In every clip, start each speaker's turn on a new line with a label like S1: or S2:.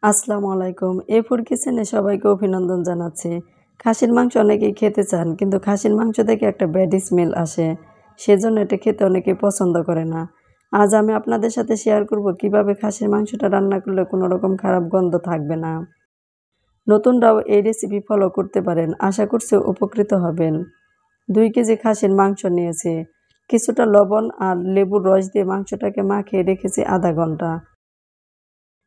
S1: আসসালামু আলাইকুম। A4 কিচেনে সবাইকে অভিনন্দন জানাচ্ছি। খাসির মাংস অনেকেই খেতে চান, কিন্তু খাসির মাংস থেকে একটা ব্যাড স্মেল আসে। সেজন্য এটা খেতে অনেকেই পছন্দ করে না। আজ আমি আপনাদের সাথে শেয়ার করব কিভাবে খাসির মাংসটা রান্না করলে কোনো রকম খারাপ গন্ধ থাকবে না। নতুনরাও এই রেসিপি ফলো করতে পারেন। আশা করছি উপকৃত হবেন। 2 কেজি খাসির মাংস নিয়েছি। কিছুটা লবণ আর লেবুর রস দিয়ে মাংসটাকে মাখিয়ে রেখেছি আধা ঘন্টা।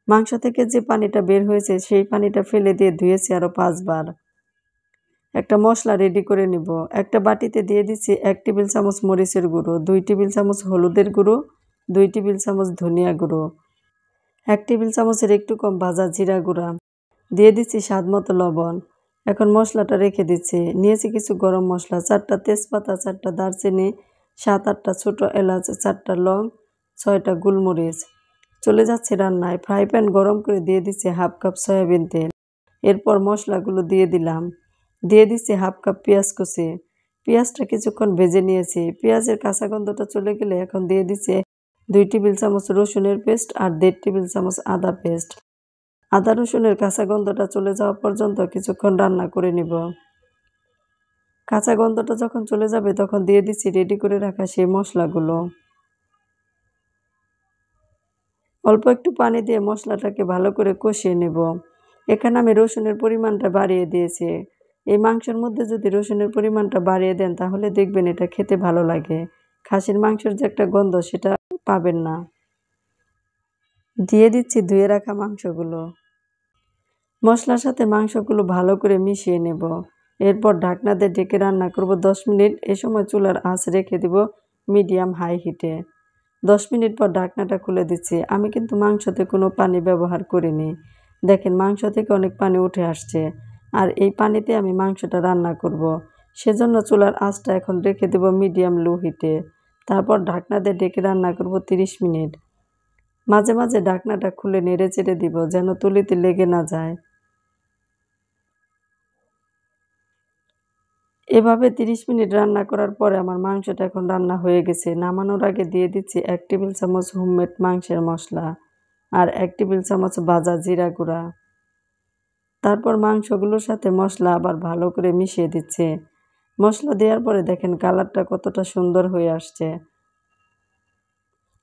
S1: মাংস থেকে যে পানিটা বের হয়েছে সেই পানিটা ফেলে দিয়ে ধুয়েছি আরও 5 বার। একটা মশলা রেডি করে নিব। একটা বাটিতে দিয়ে দিচ্ছি 1 টেবিল চামচ মরিচের গুঁড়ো, 2 টেবিল চামচ হলুদের গুঁড়ো, 2 টেবিল চামচ ধনিয়া গুঁড়ো, 1 টেবিল চামচের একটু কম ভাজা জিরা গুঁড়া, দিয়ে দিচ্ছি স্বাদমতো লবণ। এখন মশলাটা রেখে দিচ্ছি। নিয়েছি কিছু গরম মশলা, 4টা তেজপাতা, 4টা দারচিনি, 7-8টা ছোটো এলাচ, 4টা লং, 6টা গোলমরিচ। চলে যাচ্ছে রান্নায়। ফ্রাই প্যান গরম করে দিয়ে দিচ্ছি 1/2 কাপ সয়াবিন তেল। এরপর মশলাগুলো দিয়ে দিলাম। দিয়ে দিচ্ছি 1/2 কাপ পেঁয়াজ কুচি। পেঁয়াজটা কিছুক্ষণ ভেজে নিয়েছি। পেঁয়াজের কাঁচা গন্ধটা চলে গেলে এখন দিয়ে দিচ্ছি 2 টেবিল চামচ রসুনের পেস্ট আর 1.5 টেবিল চামচ আদা পেস্ট। আদা রসুনের কাঁচা গন্ধটা চলে যাওয়া পর্যন্ত কিছুক্ষণ রান্না করে নিব। কাঁচা গন্ধটা যখন চলে যাবে তখন দিয়ে দিচ্ছি রেডি করে রাখা সেই মশলাগুলো। অল্প একটু পানি দিয়ে মশলাটাকে ভালো করে কষিয়ে নেব। এখানে আমি রসুনের পরিমাণটা বাড়িয়ে দিয়েছি। এই মাংসের মধ্যে যদি রসুনের পরিমাণটা বাড়িয়ে দেন তাহলে দেখবেন এটা খেতে ভালো লাগে। খাসির মাংসের যে একটা গন্ধ সেটা পাবেন না। দিয়ে দিচ্ছি ধুয়ে রাখা মাংসগুলো। মশলার সাথে মাংসগুলো ভালো করে মিশিয়ে নেব। এরপর ঢাকনা দিয়ে ঢেকে রান্না করব 10 মিনিট। এ সময় চুলার আঁচ রেখে দেব মিডিয়াম হাই হিটে। 10 মিনিট পর ঢাকনাটা খুলে দিচ্ছি। আমি কিন্তু মাংসতে কোনো পানি ব্যবহার করিনি। দেখেন মাংস থেকে অনেক পানি উঠে আসছে। আর এই পানিতে আমি মাংসটা রান্না করব। সেজন্য চুলার আঁচটা এখন রেখে দেব মিডিয়াম লো হিটে। তারপর ঢাকনা দিয়ে ঢেকে রান্না করব 30 মিনিট। মাঝে মাঝে ঢাকনাটা খুলে নেড়ে চেড়ে দিব যেন তুলিতে লেগে না যায়। এভাবে 30 মিনিট রান্না করার পরে আমার মাংসটা এখন রান্না হয়ে গেছে। নামানোর আগে দিয়ে দিচ্ছি 1 টেবিল চামচ হোমমেড মাংসের মশলা আর 1 টেবিল চামচ ভাজা জিরা গুঁড়া। তারপর মাংসগুলোর সাথে মশলা আবার ভালো করে মিশিয়ে দিচ্ছি। মশলা দেওয়ার পরে দেখেন কালারটা কতটা সুন্দর হয়ে আসছে।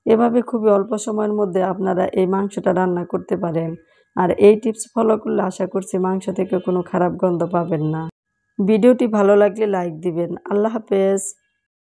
S1: এভাবে খুবই অল্প সময়ের মধ্যে আপনারা এই মাংসটা রান্না করতে পারেন। আর এই টিপস ফলো করলে আশা করছি মাংস থেকে কোনো খারাপ গন্ধ পাবেন না। ভিডিওটি ভালো লাগলে লাইক দিবেন। আল্লাহ হাফেজ।